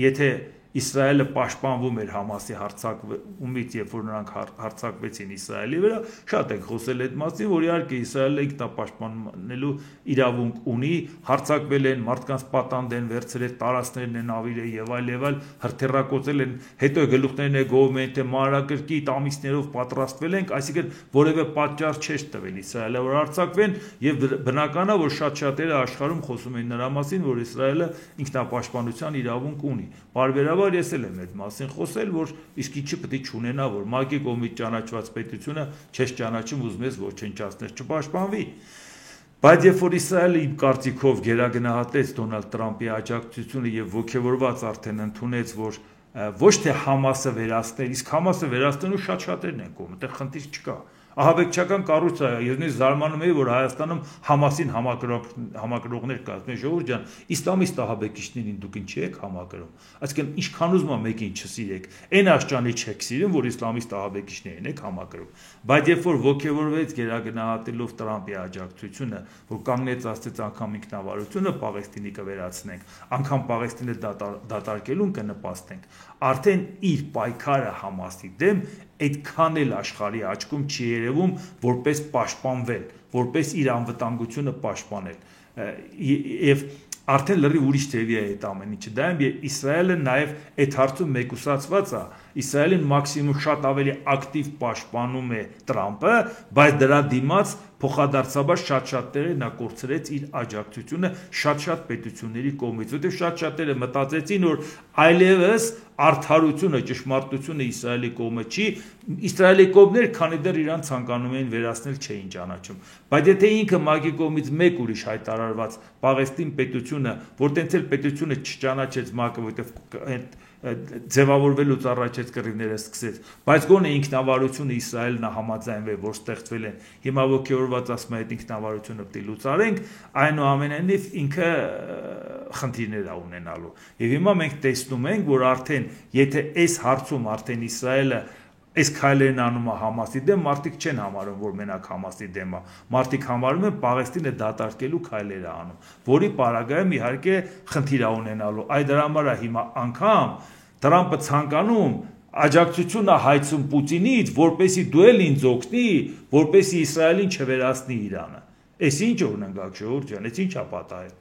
եթե Իսրայելը պաշտպանվում էր Համասի հարձակումից, երբ որ նրանք հարձակվեցին Իսրայելի վրա, շատ ենք խոսել այդ մասին, որ իհարկե Իսրայելը ինքնապաշտպանելու իրավունք ունի, հարձակվել են, մարդկանց պատանդ են վերցրել, տարածքներն են ավիրել եւ այլ, հրթիռակոծել են, հետո գլուխներն է գովում են, թե մանրակրկիտ ամիսներով պատրաստվել ենք, այսինքն որևէ պատճառ չէր տվել Իսրայելը, որ հարձակվեն եւ բնական է, որ շատ-շատերը աշխարհում խոսում են նրա մասին, որ Իսրայելը ինքնապաշտպանության իրավունք ունի։ Բարբերաբար ես էլ եմ այդ մասին խոսել, որ իսկ ինչի պետք է չունենա, որ ՄԱԿ-ի կողմից ճանաչված պետությունը չես ճանաչում, ուզում ես ոչնչացնել, չպաշտպանվի։ Բայց երբ որ Իսրայելը իմ կարծիքով գերագնահատեց Դոնալդ Տրամպի աջակցությունը եւ ոգևորված արդեն ընդունեց, որ ոչ թե Համասը վերացնել, իսկ Համասը վերացնելու շատ-շատերն են կողմ, այդտեղ խնդիր չկա։ Ահաբեկչական կառույցը, ես նույնիսկ զարմանում եմ, որ Հայաստանում Համասին համակրողներ կա, ասում են ժողովուրդ ջան, իսլամիստ ահաբեկիչներին դուք ինչի եք համակրում։ Այսինքն ինչքան ուզում եք մեկին չսիրեք, այն աշճանի չեք սիրում, որ իսլամիստ ահաբեկիչներին եք համակրում։ Բայց երբ որ ոգևորվեց գերագնահատելով Տրամպի աջակցությունը, որ կանգնեց ասեց անգամ ինքնավարությունը Պաղեստինի կվերացնենք, անգամ Պաղեստինը դատարկելուն կնպաստենք, արդեն իր պայքարը Համասի դեմ այդքան էլ աշխարհի աչքում չի երևում որպես պաշտպանվել, որպես իր անվտանգությունը պաշտպանել եւ արդեն լրիվ ուրիշ ձևի է այդ ամեն ինչը դա Իսրայելը նաեւ այդ հարցում մեկուսացված է Իսրայելին մաքսիմում շատ ավելի ակտիվ պաշտպանում է Տրամպը, բայց դրա դիմաց փոխադարձաբար շատ տեղի նա կորցրեց իր աջակցությունը շատ պետությունների կողմից, որտեղ շատ-շատերը մտածեցին, որ այլևս արդարությունը, ճշմարտությունը Իսրայելի կողմը չի, Իսրայելի կողմներ, քանի դեռ իրան ցանկանում էին վերացնել, չէին ճանաչում։ Բայց եթե ինքը ՄԱԿ-ի կողմից մեկ ուրիշ հայտարարված Պաղեստին պետությունը, որ տենց էլ պետությունը չճանաչեց ՄԱԿ-ը, որտեղ ձևավորվելուց առաջ այդ կռիվները սկսեց, բայց գոնե ինքնավարությունը Իսրայելն համաձայնվել, որ ստեղծվել են, հիմա ոգևորված ասում է այդ ինքնավարությունը պետք է լուծարենք, այնուամենայնիվ ինքը խնդիրներ է ունենալու։ Եվ հիմա մենք տեսնում ենք, որ արդեն եթե այս հարցում արդեն Իսրայելը այս քայլերն անում է Համասի դեմ, մարդիկ չեն համարում, որ մենակ Համասի դեմ է, մարդիկ համարում են Պաղեստինը դատարկելու քայլեր է անում, որի պարագայում իհարկե խնդիր է ունենալու։ Այդ դրա համար է հիմա անգամ Տրամպը ցանկանում աջակցություն է հայցում Պուտինից, որպեսի դու էլ ինձ օգնի, որպեսի Իսրայելին չվերացնի Իրանը։ Էս ինչ օրնագակ ժողովուրդ ջան, էս ինչ է պատահել։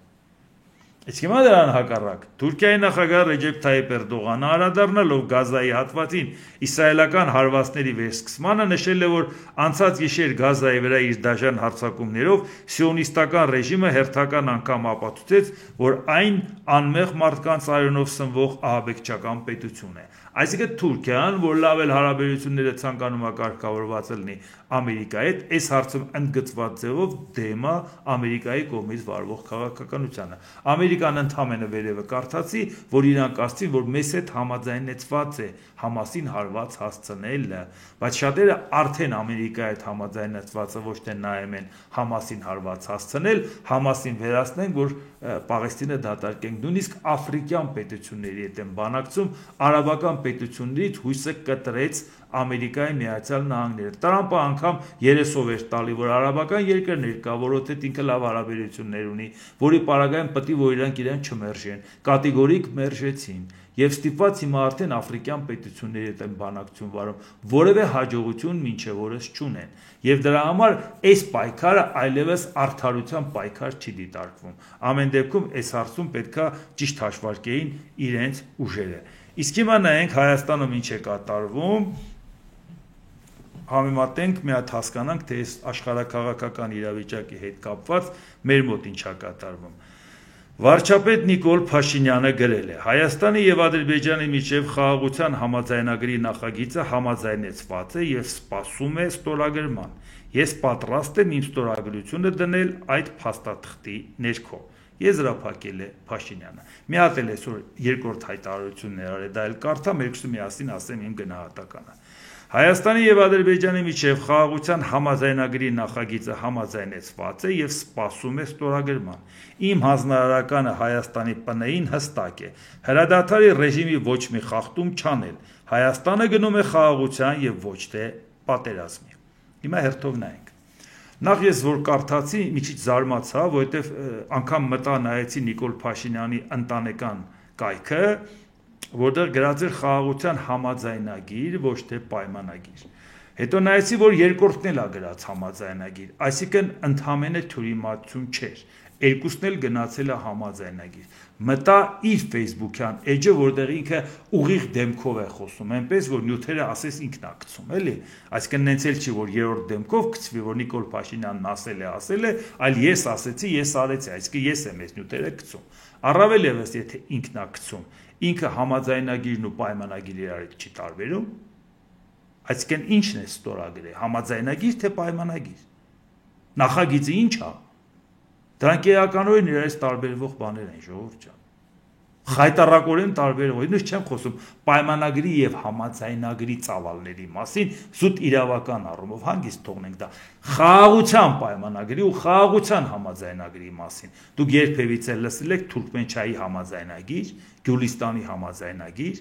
Իսկ հիմա դրան հակառակ Թուրքիայի նախագահ Ռեջեփ Թայիփ Էրդողանը անդրադառնալով Գազայի հատվածին իսրայելական հարվածների վերսկսմանը նշել է, որ անցած գիշեր Գազայի վրա իր դաժան հարձակումներով սիոնիստական ռեժիմը հերթական անգամ ապացուցեց, որ այն անմեղ մարդկանց արյունով սնվող ահաբեկչական պետություն է։ Այսինքն Թուրքիան, որ լավ էլ հարաբերությունները ցանկանում է կարգավորված լինի Ամերիկայի հետ, այս հարցում ընդգծված ձևով դեմ է Ամերիկայի կողմից վարվող քաղաքականությանը։ Ամերիկան ընդհանրապես վերևը կարդացի, որ իրանք ասցին, որ մեզ հետ համաձայնեցված է Համասին հարված հասցնելը, բայց շատերը արդեն Ամերիկայի հետ համաձայնեցվածը ոչ թե նայում են Համասին հարված հասցնել, Համասին վերացնենք, որ Պաղեստինը դատարկենք, նույնիսկ աֆրիկյան պետությունների հետ են բանակցում, արաբական պետություններից հույսը կտրեց Ամերիկայի Միացյալ Նահանգները։ Տրամպը անգամ 30-ով էր տալի, որ արաբական երկրներ կա, որոց հետ ինքը լավ հարաբերություններ ունի, որի պարագայում պետք է որ իրանք իրեն չմերժեն, կատեգորիկ մերժեցին։ Եվ ստիպված հիմա արդեն աֆրիկյան պետությունների հետ են բանակցություն վարում, որևէ հաջողություն մինչև օրս չունեն։ Եվ դրա համար այս պայքարը այլևս արդարության պայքար չի դիտարկվում։ Ամեն դեպքում այս հարցում պետքա ճիշտ հաշվարկեին իրենց ուժերը։ Իսկ հիմա նայենք Հայաստանում ինչ է կատարվում, համեմատենք, մի հատ հասկանանք, թե այս աշխարհաքաղաքական իրավիճակի հետ կապված մեր մոտ ինչ է կատարվում։ Վարչապետ Նիկոլ Փաշինյանը գրել է. Հայաստանի եւ Ադրբեջանի միջև խաղաղության համաձայնագրի նախագիծը համաձայնեցված է եւ սպասում է ստորագրման։ Ես պատրաստ եմ իմ ստորագրությունը դնել այդ փաստաթղթի ներքո։ Եզրափակել է Փաշինյանը։ Մի հատ էլ այսօր երկրորդ հայտարարությունն էր, դա էլ կարդամ, երկուսը միասին ասեմ իմ գնահատականը։ Հայաստանի եւ Ադրբեջանի միջև խաղաղության համաձայնագրի նախագիծը համաձայնեցված է եւ սպասում է ստորագրման։ Իմ հանձնարարականը Հայաստանի ՊՆ-ին հստակ է։ Հրադադարի ռեժիմի ոչ մի խախտում չանել։ Հայաստանը գնում է խաղաղության եւ ոչ թե պատերազմի։ Հիմա հերթով նայենք։ Նախ ես որ կարդացի, մի քիչ զարմացա, որովհետեւ անգամ մտա նայեցի Նիկոլ Փաշինյանի ընտանեկան կայքը, որտեղ գրած էր խաղաղության համաձայնագիր, ոչ թե պայմանագիր։ Հետո նայեցի, որ երկրորդն էլ է գրած համաձայնագիր, այսինքն ընդհանրապես թյուրիմացություն չէր։ Երկուսն էլ գնացել է համաձայնագիր։ Մտա իր Facebook-յան էջը, որտեղ ինքը ուղիղ դեմքով է խոսում, այնպես որ նյութերը ասես ինքն է գցում, էլի։ Այսինքն նենց էլ չի, որ երրորդ դեմքով գցվի, որ Նիկոլ Փաշինյանն ասել է, այլ ես ասեցի, ես արեցի, այսինքն ես եմ այս նյութերը գցում։ Առավել եւս, եթե ինքն է գցում, ինքը համաձայնագիրն ու պայմանագիրը իրար հետ չի տարբերում, այսինքն ինչն է ստորագրել, համաձայնագիր թե պայմանագիր։ Նախագիծը ինչ է։ Դրանք իրականորեն իրարից տարբերվող բաներ են, ժողովուրդ ջան։ Խայտառակորեն տարբերվող, նույնիսկ չեմ խոսում պայմանագրի եւ համաձայնագրի ծավալների մասին, զուտ իրավական առումով հանգիստ թողնենք դա։ Խաղաղության պայմանագրի ու խաղաղության համաձայնագրի մասին։ Դուք երբևիցե լսել եք Թուրքմենչայի համաձայնագիր, Գյուլիստանի համաձայնագիր,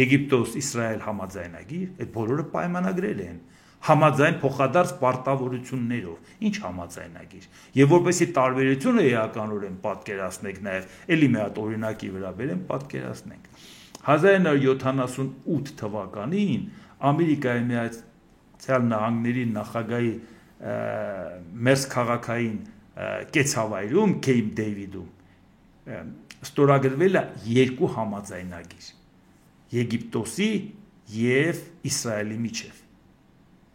Եգիպտոս-Իսրայել համաձայնագիր, այդ բոլորը պայմանագրեր են։ Համաձայն փոխադարձ պարտավորություններով, ինչ համաձայնագիր։ Եվ որպեսզի տարբերությունը էականորեն պատկերացնենք նաև, էլի մի հատ օրինակի վրա բերեմ, պատկերացնենք։ 1978 թվականին Ամերիկայի Միացյալ Նահանգների նախագահի մերձքաղաքային կեցավայրում Քեյփ Դեյվիդում ստորագրվել է երկու համաձայնագիր՝ Եգիպտոսի եւ Իսրայելի միջև։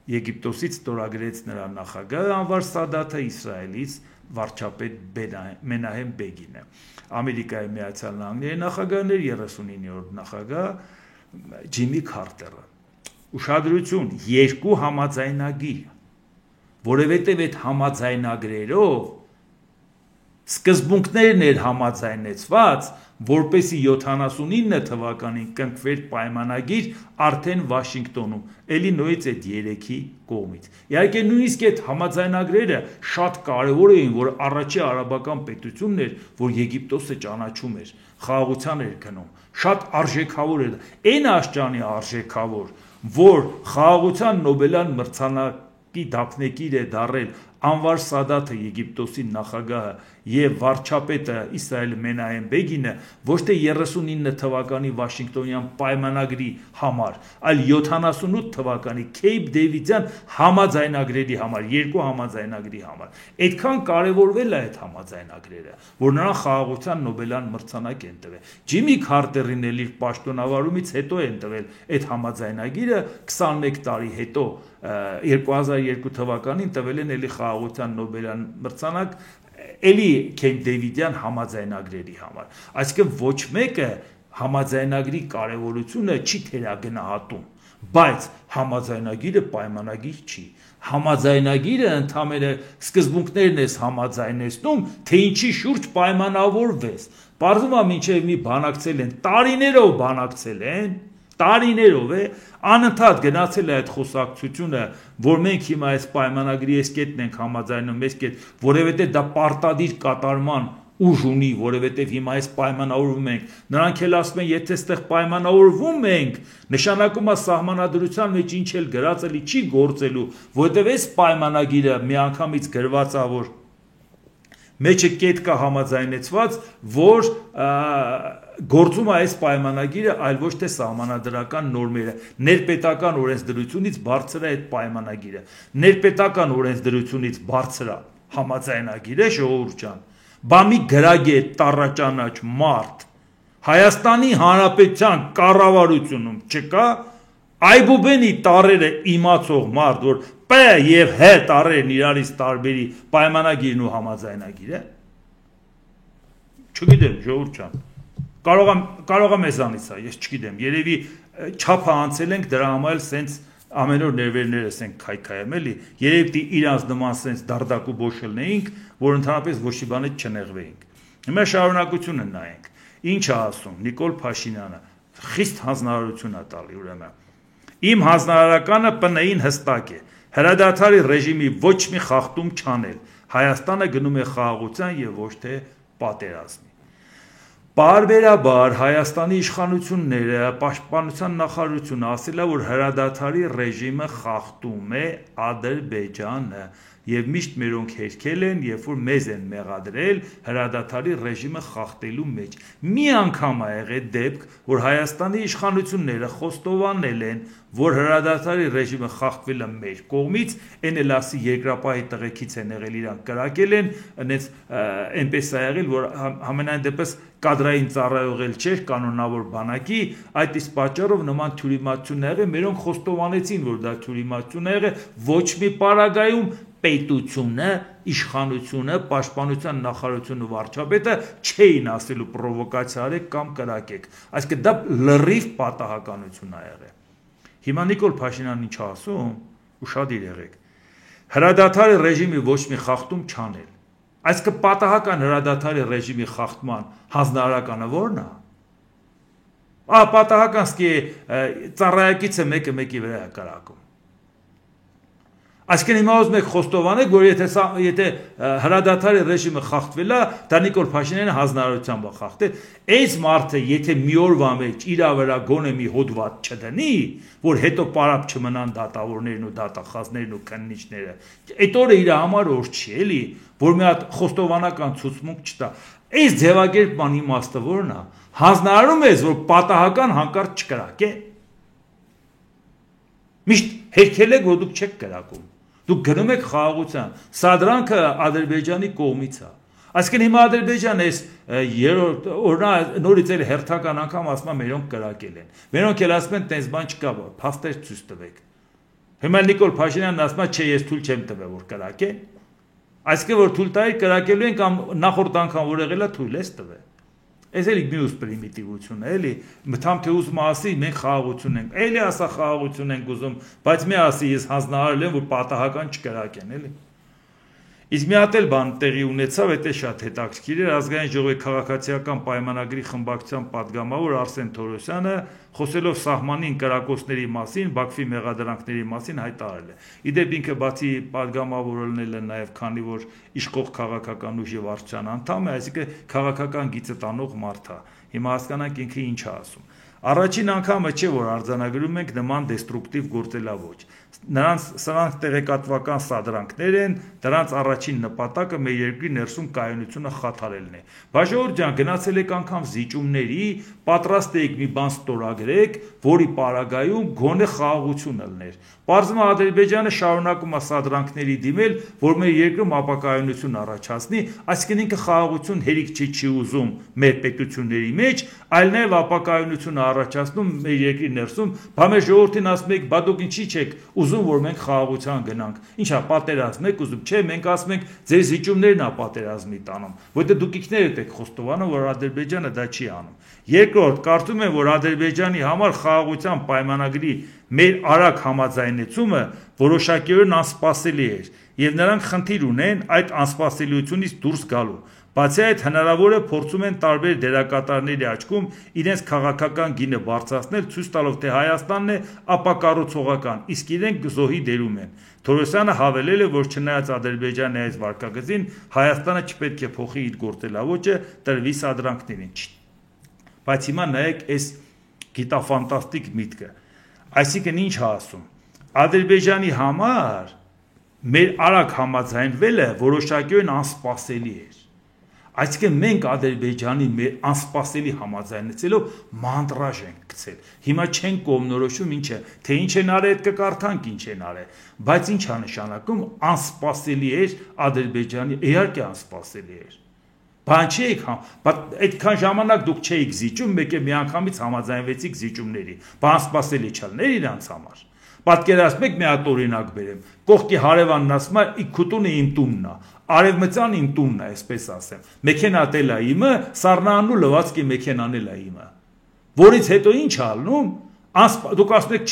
Եգիպտոսից ստորագրեց նրա նախագահը Անվար Սադաթը, Իսրայելից վարչապետ Մենահեմ Բեգինը։ Ամերիկայի Միացյալ Նահանգների նախագահն էր 39-րդ նախագահ Ջիմի Քարտերը։ Ուշադրություն, երկու համաձայնագիր, որովհետև այդ համաձայնագրերով սկզբունքներն էր համաձայնեցված, որպեսի 79 թվականին կնքվեր պայմանագիր արդեն Վաշինգտոնում, էլի նույնից այդ երեքի կողմից։ Իհարկե նույնիսկ այդ համաձայնագրերը շատ կարևոր էին, որ առաջի արաբական պետությունն էր, որ Եգիպտոսը ճանաչում էր, խաղաղության էր գնում, շատ արժեքավոր էր։ Այն աշճանի արժեքավոր, որ խաղաղության Նոբելյան մրցանակ դափնեկիր է դարել Անվար Սադաթը Եգիպտոսի նախագահը եւ վարչապետը Իսրայել Մենահեմ Բեգինը ոչ թե 39 թվականի Վաշինգտոնյան պայմանագրի համար, այլ 78 թվականի Քեյփ Դեվիդյան համաձայնագրերի համար, երկու համաձայնագրի համար։ Այդքան կարևորվել է այդ համաձայնագրերը, որ նրան խաղաղության Նոբելյան մրցանակ են տվել։ Ջիմի Քարտերին էլ իր պաշտոնավարումից հետո են տվել այդ համաձայնագիրը 21 տարի հետո 2002 թվականին տվել են էլի խաղաղության Նոբելյան մրցանակ էլի Քեյփ Դեվիդյան համաձայնագրերի համար։ Այսինքն ոչ մեկը համաձայնագրի կարևորությունը չի թերագնահատում, բայց համաձայնագիրը պայմանագիր չի։ Համաձայնագիրը ընդհանրապես սկզբունքներն ես համաձայնեցնում, թե ինչի շուրջ պայմանավորվես։ Պարզվում է մինչև մի բանակցել են, տարիներով բանակցել են, տարիներով է, անընդհատ գնացել է այդ խոսակցությունը, որ մենք հիմա այս պայմանագրի այս կետն ենք համաձայնում, այս կետ, որովհետև դա պարտադիր կատարման ուժ ունի, որովհետև հիմա այս պայմանավորվում ենք, նրանք էլ ասում են, եթե այստեղ պայմանավորվում ենք, նշանակում է սահմանադրության մեջ ինչ էլ գրած էլի չի գործելու, որովհետև այս պայմանագիրը միանգամից գրված է, որ մեջը կետ կա համաձայնեցված, որ գործում է այս պայմանագիրը, այլ ոչ թե սահմանադրական նորմերը, ներպետական օրենսդրությունից բարձր է այդ պայմանագիրը, ներպետական օրենսդրությունից բարձր է համաձայնագիրը, ժողովուրդ ջան, բա մի գրագետ, տառաճանաչ մարդ Հայաստանի Հանրապետության կառավարությունում չկա, այբուբենի տառերը իմացող մարդ, որ П եւ Հ տառերն իրարից տարբերի պայմանագիրն ու համաձայնագիրը։ Չգիտեմ, ժողովուրդ ջան։ Կարող է մեզանից է, ես չգիտեմ, երևի չափը անցել ենք դրա համար սենց ամեն օր ներվերներս ենք քայքայում էլի, երևի իրանց նման սենց դարդակու բոշելնեինք, որ ընդհանրապես ոչ մի բանից չնեղվեինք։ Հիմա շարունակությունը նայենք։ Ինչ է ասում Նիկոլ Փաշինյանը, խիստ հանձնարարություն է տալի ուրեմն։ Իմ հանձնարարականը ՊՆ-ին հստակ է։ Հրադադարի ռեժիմի ոչ մի խախտում չանել։ Հայաստանը գնում է խաղաղության եւ ոչ թե պատերազմի։ Բարբերաբար Հայաստանի իշխանությունները, պաշտպանության նախարարությունը ասել է, որ հրադադարի ռեժիմը խախտում է Ադրբեջանը եւ միշտ մերոնք հերքել են, երբ որ մեզ են մեղադրել հրադադարի ռեժիմը խախտելու մեջ։ Մի անգամ ա եղել դեպք, որ Հայաստանի իշխանությունները խոստովանել են, որ հրադադարի ռեժիմը խախտվել է մեր կողմից, այն էլ ասի երկրապահի տղեկից են եղել, իրանք կրակել են, այնպես է եղել, որ համենայն դեպս կադրային ծառայող էլ չէր, կանոնավոր բանակի, այդ իսկ պատճառով նման թյուրիմացություն ա եղել, մերոնք խոստովանեցին, որ դա թյուրիմացություն ա եղել, ոչ մի պարագայում պետությունը, իշխանությունը, պաշտպանության նախարարությունը, վարչապետը չէին ասելու պրովոկացիա արեք կամ կրակեք, այսինքն դա լրիվ պատահականություն ա եղել։ Հիմա Նիկոլ Փաշինյանն ինչ ասում, ուշադիր եղեք, հրադադարի ռեժիմի ոչ մի խախտում չանել, այսինքն պատահական հրադադարի ռեժիմի խախտման հանձնարարականը ո՞րն է։ Պատահական սկի ծառայակիցը մեկը մեկի վրա է կրակում։ Այսինքն հիմա ուզում եք խոստովանեք, որ եթե հրադադարի ռեժիմը խախտվել է, դա Նիկոլ Փաշինյանը հանձնարարությամբ է խախտել, այս մարդը եթե մի օրվա մեջ իր վրա գոնե մի հոդված չդնի, որ հետո պարապ չմնան դատավորներն ու դատախազներն ու քննիչները, այդ օրը իր համար օր չի, էլի, որ մի հատ խոստովանական ցուցմունք չտա։ Այս ձևակերպման իմաստը ո՞րն է։ Հանձնարարում ես, որ պատահական հանկարծ չկրակե։ Միշտ հերքել եք, որ դուք չեք կրակում։ Դուք գնում եք խաղաղության, սադրանքը Ադրբեջանի կողմից է։ Այսինքն հիմա Ադրբեջանը այս երրորդ օրնա նորից էլ հերթական անգամ ասում է մերոնք կրակել են։ Մերոնք էլ ասում են տես բան չկա, փաստեր ցույց տվեք։ Հիմա Նիկոլ Փաշինյանն ասում է, չէ, ես թույլ չեմ տվել, որ կրակեն։ Այսինքն որ թույլ տայի կրակելու են կամ նախորդ անգամ որ եղել է թույլ ես տվել։ Այս էլի մյուս պրիմիտիվություն է, էլի, մտամ թե ուզում ասի, մենք խաղաղություն ենք, էլի ասա խաղաղություն ենք ուզում, բայց մի ասի, ես հանձնարարել եմ, որ պատահական չկրակեն, էլի։ Իսկ մի հատ էլ բան տեղի ունեցավ, դա շատ հետաքրքիր էր, ազգային ժողովի քաղաքացիական պայմանագրի խմբակցության падգամավոր Արսեն Թորոսյանը, խոսելով սահմանին կրակոցների մասին, Բաքվի մեղադրանքների մասին հայտարարել է։ Իդեպ ինքը բացի падգամավոր լինել է նաև քանի որ իշխող քաղաքական ուժի վարչության անդամ է, այսինքն քաղաքական գիծը տանող մարդ է։ Հիմա հասկանանք ինքը ինչ է ասում։ Առաջին անգամը չէ, որ արձանագրում ենք նման դեստրուկտիվ գործելավոճ։ Սրանք տեղեկատվական սադրանքներ են, դրանց առաջին նպատակը մեր երկրի ներսում կայունությունը խաթարելն է։ Բաժանորդ ջան, գնացել եք անգամ զիջումների, պատրաստ եք մի բան ստորագրեք, որի պարագայում գոնե խաղաղություն ելներ։ Պարզվում է Ադրբեջանը շարունակում է սադրանքների դիմել, որ մեր երկրում ապակայունություն առաջացնի, այսինքն ինքը խաղաղություն հերիք չի ուզում մեր պետությունների մեջ, այլ նաև ապակայունություն առաջացնում մեր երկրի ներսում, բա մեր ժողովրդին ասում եք, բա դուք ինչի՞ չեք ուզում, որ մենք խաղաղության գնանք, ինչա պատերազմ եք ուզում, չէ, մենք ասում ենք ձեր զիջումներն է պատերազմի տանում, որտեղ դուք ինքներդ եք խոստովանում, որ Ադրբեջանը դա չի անում։ Երկրորդ, կարծում եմ, որ Ադրբեջանի համար խաղաղության պայմանագրի մեր արագ համաձայնեցումը որոշակիորեն անսպասելի էր, եւ նրանք խնդիր ունեն այդ անսպասելիությունից դուրս գալու։ Բացի այդ, հնարավոր է փորձում են տարբեր դերակատարների աչքում իրենց քաղաքական գինը բարձրացնել, ցույց տալով, թե Հայաստանն է ապակառուցողական, իսկ իրենք զոհի դերում են։ Թորոսյանը հավելել է, որ չնայած Ադրբեջանի այս վարկագծին, Հայաստանը չպետք է փոխի իր գործելավոճը, տրվի սադրանքներին։ Բայց հիմա նայեք այս գիտաֆանտաստիկ միտքը։ Այսինքն ինչ է ասում։ Ադրբեջանի համար մեր արագ համաձայնվելը որոշակիորեն անսպասելի էր։ Այսինքն մենք Ադրբեջանի մեր անսպասելի համաձայնեցելով մանտրաժ ենք գցել։ Հիմա չեն կողմնորոշում ինչը, թե ինչ են արել, այդ կկարդանք ինչ են արել, բայց ինչ է նշանակում անսպասելի էր Ադրբեջանի, իհարկե անսպասելի էր։ Բան չէիք, այդքան ժամանակ դուք չէիք զիջում, մեկ է միանգամից համաձայնվեցիք զիջումների, բան սպասելի չլներ իրանց համար։ Պատկերացնեք մի հատ օրինակ բերեմ, կողքի հարևանն ասում է՝ «Իքուտունը իմ տունն է», արևմտյան իմ տունն է, այսպես ասեմ, մեքենան էլ է իմը, սառնարանու լվացքի մեքենան էլ է իմը։ Որից հետո ինչ է ալնում, դուք ասում եք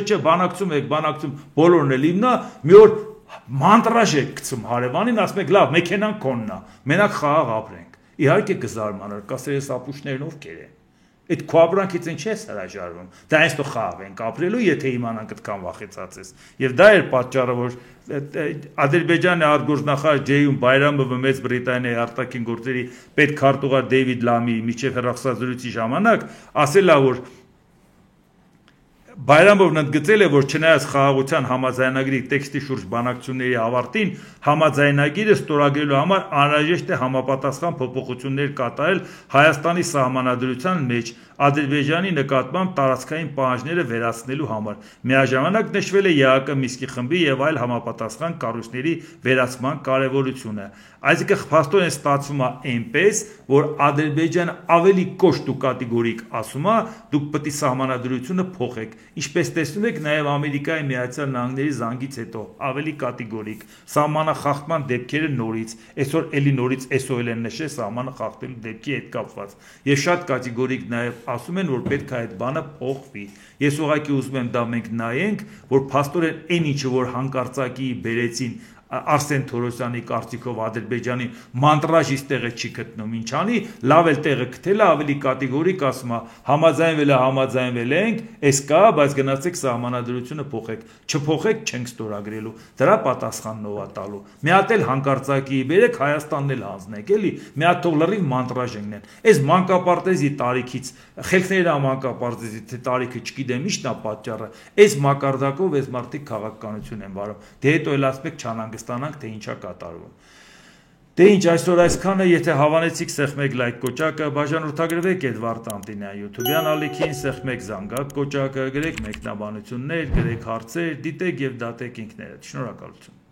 չէ, բանակցում եք, բոլորն էլ իմն է, մի օր մանտրաժ եք գցում հարևանին, ասում եք լավ, մեքենան քոնն է, մենակ խաղաղ ապրենք։ Իհարկե կզարմանար, կասեր ես ապուշներն ովքեր են։ Այդ քո ապրանքից ինչ ես հրաժարվում։ Դա այսօր խաղաղ ենք ապրելու, եթե իմանանք այդքան վախեցած ես։ Եվ դա էր պատճառը, որ Ադրբեջանի արտգործնախարար Ջեյուն Բայրամովը Մեծ Բրիտանիայի արտաքին գործերի պետքարտուղար Դեյվիդ Լամի միջև հեռախոսազրույցի ժամանակ ասել է, որ Բայրամովն ընդգծել է, որ չնայած խաղաղության համաձայնագրի տեքստի շուրջ բանակցությունների ավարտին, համաձայնագիրը ստորագրելու համար անհրաժեշտ է համապատասխան փոփոխություններ կատարել Հայաստանի սահմանադրության մեջ Ադրբեջանի նկատմամբ տարածքային պահանջները վերացնելու համար։ Միաժամանակ նշվել է ԵԱԿ Մինսկի խմբի եւ այլ համապատասխան կառույցների վերացման կարեւորությունը։ Այսինքն փաստորեն ստացվում է այնպես, որ Ադրբեջանը ավելի կոշտ ու կատեգորիկ ասում է, դուք պետք է սահմանադրությունը փոխեք։ Ինչպես տեսնում եք, նաև Ամերիկայի Միացյալ Նահանգների զանգից հետո ավելի կատեգորիկ սահմանախախտման դեպքերը նորից, այսօր էլի նորից SOL են նշել սահմանը խախտելու դեպքի հետ կապված։ Եվ շատ կատեգորիկ նաև ասում են, որ պետք է այդ բանը փոխվի։ Ես ուղղակի ուզում եմ դա մենք նայենք, որ փաստորեն այն ինչը որ հանկարծակի բերեցին Արսեն Թորոսյանի կարծիքով Ադրբեջանի մանտրաժից տեղը չի գտնում, ինչ անի, լավ էլ տեղը գտել է, ավելի կատեգորիկ ասում է, համաձայնվել ենք, էս կա, բայց գնացեք սահմանադրությունը փոխեք, չփոխեք չենք ստորագրելու, դրա պատասխանն ով է տալու։ Մի հատ էլ հանկարծակի բերեք Հայաստանն էլ հանձնեք, էլի, մի հատ թող լրիվ մանտրաժ ենեն։ Այս մանկապարտեզի տարիքից, խելքների մանկապարտեզի թե տարիքը չգիտեմ ինչն է պատճառը, այս մակարդակով այս մարդիկ քաղաքականություն են վարում։ Դե հետո էլ ասում եք չանհանգստանանք, թե ինչա կատարվում։ Դե ինչ, այսօր այսքանը, եթե հավանեցիք, սեղմեք լայք կոճակը, բաժանորդագրվեք Էդվարդ Անտինյանի YouTube-յան ալիքին, սեղմեք զանգակ կոճակը, գրեք մեկնաբանություններ, գրեք հարցեր, դիտեք եւ դատեք ինքներդ։ Շնորհակալություն։